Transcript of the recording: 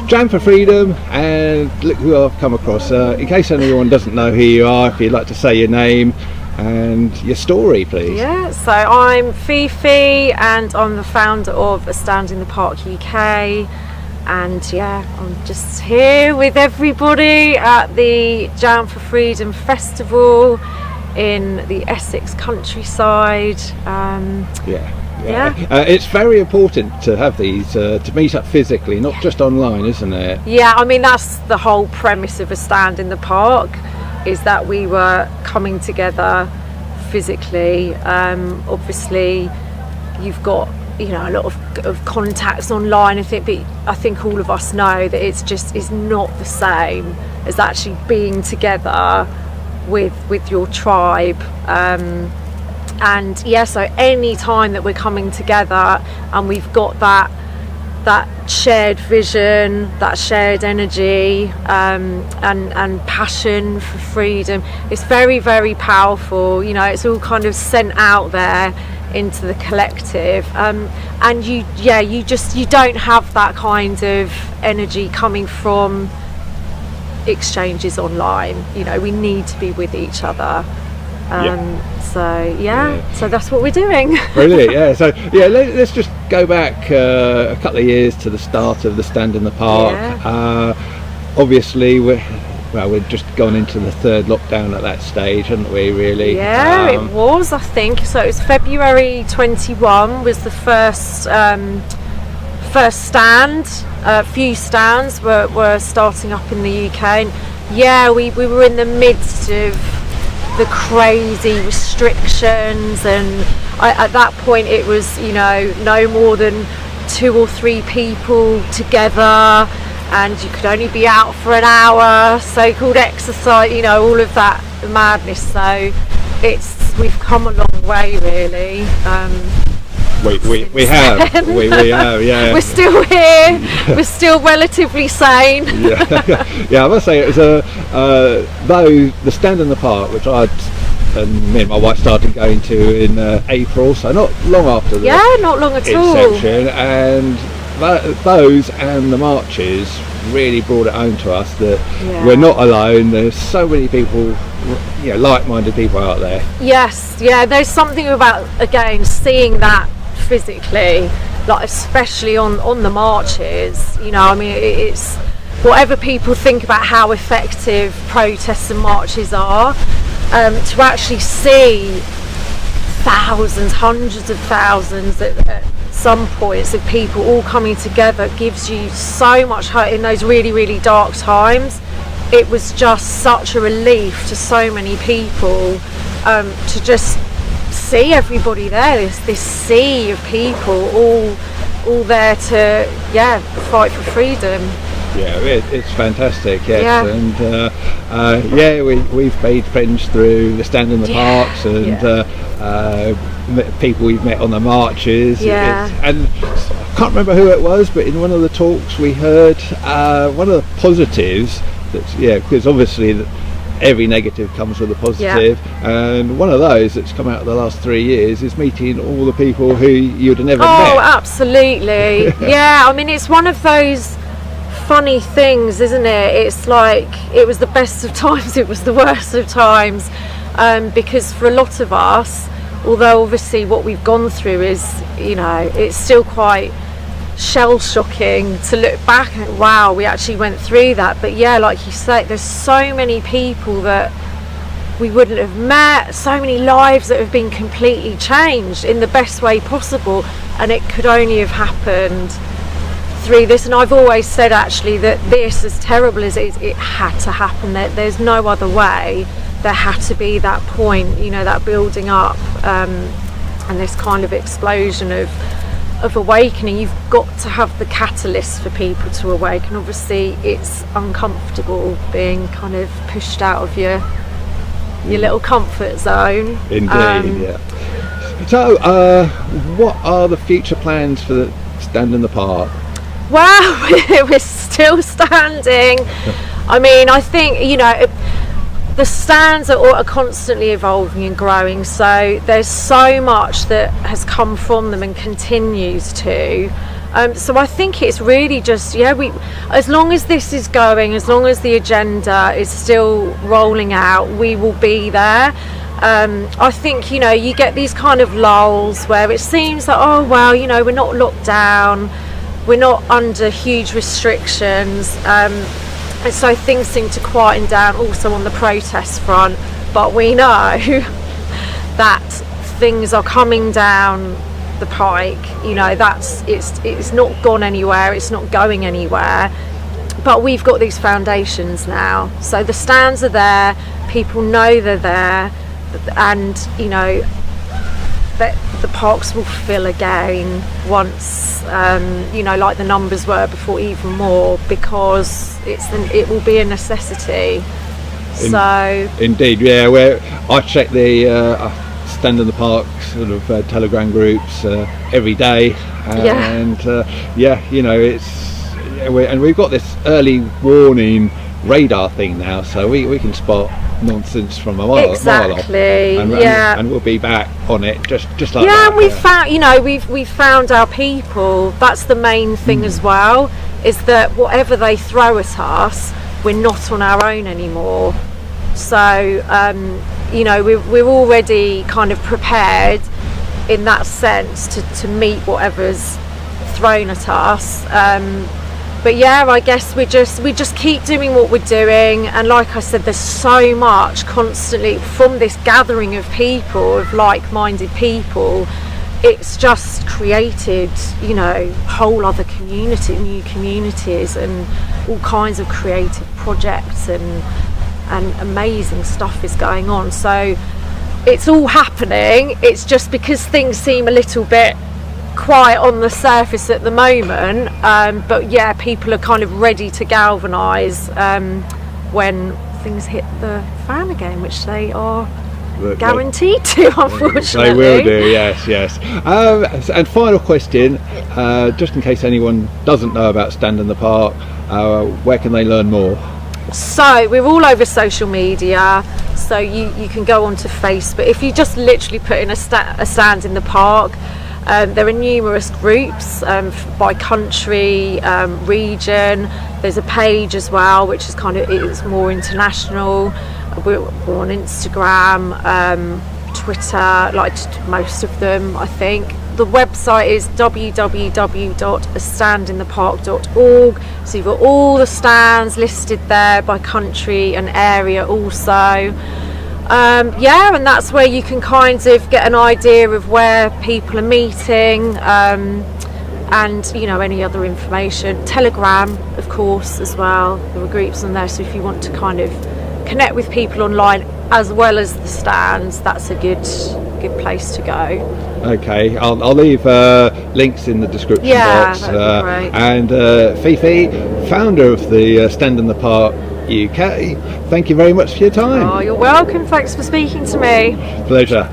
Jam for Freedom, and look who I've come across. In case anyone doesn't know who you are, if you'd like to say your name and your story, please. Yeah, so I'm Fifi and I'm the founder of A Stand in the Park UK, and yeah, I'm just here with everybody at the Jam for Freedom Festival in the Essex countryside. It's very important to have these, to meet up physically, not just online, isn't it? Yeah, I mean, that's the whole premise of A Stand in the Park, is that we were coming together physically. Obviously, you've got, you know, a lot of contacts online, but I think all of us know that it's not the same as actually being together with your tribe. And yeah, so any time that we're coming together and we've got that shared vision, that shared energy, and passion for freedom, it's very, very powerful. You know, it's all kind of sent out there into the collective, and you don't have that kind of energy coming from exchanges online. You know, we need to be with each other. So that's what we're doing. Brilliant. Yeah, so yeah, let's just go back a couple of years to the start of the Stand in the Park. Obviously we're just gone into the third lockdown at that stage, haven't we, really? Yeah, it was, I think. So it was February 21 was the first stand. A few stands were starting up in the UK, and yeah, we were in the midst of the crazy restrictions, and at that point it was, you know, no more than 2 or 3 people together, and you could only be out for an hour, so-called exercise, you know, all of that madness. So we've come a long way, really. We have, yeah. We're still here. We're still relatively sane. Yeah, I must say it was though the Stand in the Park, which me and my wife started going to in April, so not long after the not long at inception, and those and the marches really brought it home to us that we're not alone. There's so many people, you know, like-minded people out there. Yes, yeah. There's something about, again, seeing that physically, like especially on the marches. You know, I mean, it's whatever people think about how effective protests and marches are, to actually see thousands, hundreds of thousands at some points of people all coming together gives you so much hope in those really, really dark times. It was just such a relief to so many people, to just see everybody there, this sea of people all there to fight for freedom. Yeah, it's fantastic. Yes, and we've made friends through the Stand in the Parks, and people we've met on the marches. And I can't remember who it was, but in one of the talks we heard one of the positives. Because obviously every negative comes with a positive, and one of those that's come out of the last 3 years is meeting all the people who you'd have never met. Oh, absolutely. Yeah, I mean, it's one of those funny things, isn't it? It's like it was the best of times, it was the worst of times, because for a lot of us, although obviously what we've gone through is, you know, it's still quite shell-shocking to look back and wow, we actually went through that. But yeah, like you say, there's so many people that we wouldn't have met, so many lives that have been completely changed in the best way possible, and it could only have happened through this. And I've always said, actually, that this, as terrible as it is, it had to happen. There's no other way. There had to be that point, you know, that building up, and this kind of explosion of awakening. You've got to have the catalyst for people to awaken. Obviously it's uncomfortable being kind of pushed out of your little comfort zone. Indeed. So what are the future plans for the Stand in the Park? Well, we're still standing. I mean, I think, you know, the stands are constantly evolving and growing, so there's so much that has come from them and continues to. So I think it's really just, we, as long as this is going, as long as the agenda is still rolling out, we will be there. I think, you get these kind of lulls where it seems like, oh well, we're not locked down, we're not under huge restrictions, and so things seem to quieten down also on the protest front, but we know that things are coming down the pike. It's not gone anywhere, it's not going anywhere, but we've got these foundations now, so the stands are there, people know they're there, and the parks will fill again once, like the numbers were before, even more, because it will be a necessity. Indeed, yeah. Where I check the Stand in the Park sort of Telegram groups every day, and and we've got this early warning radar thing now, so we can spot nonsense from a mile off, and we'll be back on it just like that. And we've found our people. That's the main thing as well, is that whatever they throw at us, we're not on our own anymore. So we're already kind of prepared in that sense to meet whatever's thrown at us. But I guess we just keep doing what we're doing, and like I said, there's so much constantly from this gathering of people, of like-minded people. It's just created, whole other new communities, and all kinds of creative projects, and amazing stuff is going on. So it's all happening. It's just because things seem a little bit quiet on the surface at the moment, but people are kind of ready to galvanise when things hit the fan again, which they are guaranteed to, unfortunately. They will do, yes. And final question, just in case anyone doesn't know about Stand in the Park, where can they learn more? So we're all over social media, so you can go onto Facebook. If you just literally put in a stand in the park, there are numerous groups by country, region. There's a page as well, which is it's more international. We're on Instagram, Twitter, like most of them, I think. The website is www.astandinthepark.org. So you've got all the stands listed there by country and area also. And that's where you can kind of get an idea of where people are meeting, and any other information. Telegram, of course, as well. There are groups on there, so if you want to kind of connect with people online as well as the stands, that's a good place to go. Okay, I'll leave links in the description box. That'd be great. And Fifi, founder of the Stand in the Park UK, thank you very much for your time. Oh, you're welcome. Thanks for speaking to me. Pleasure.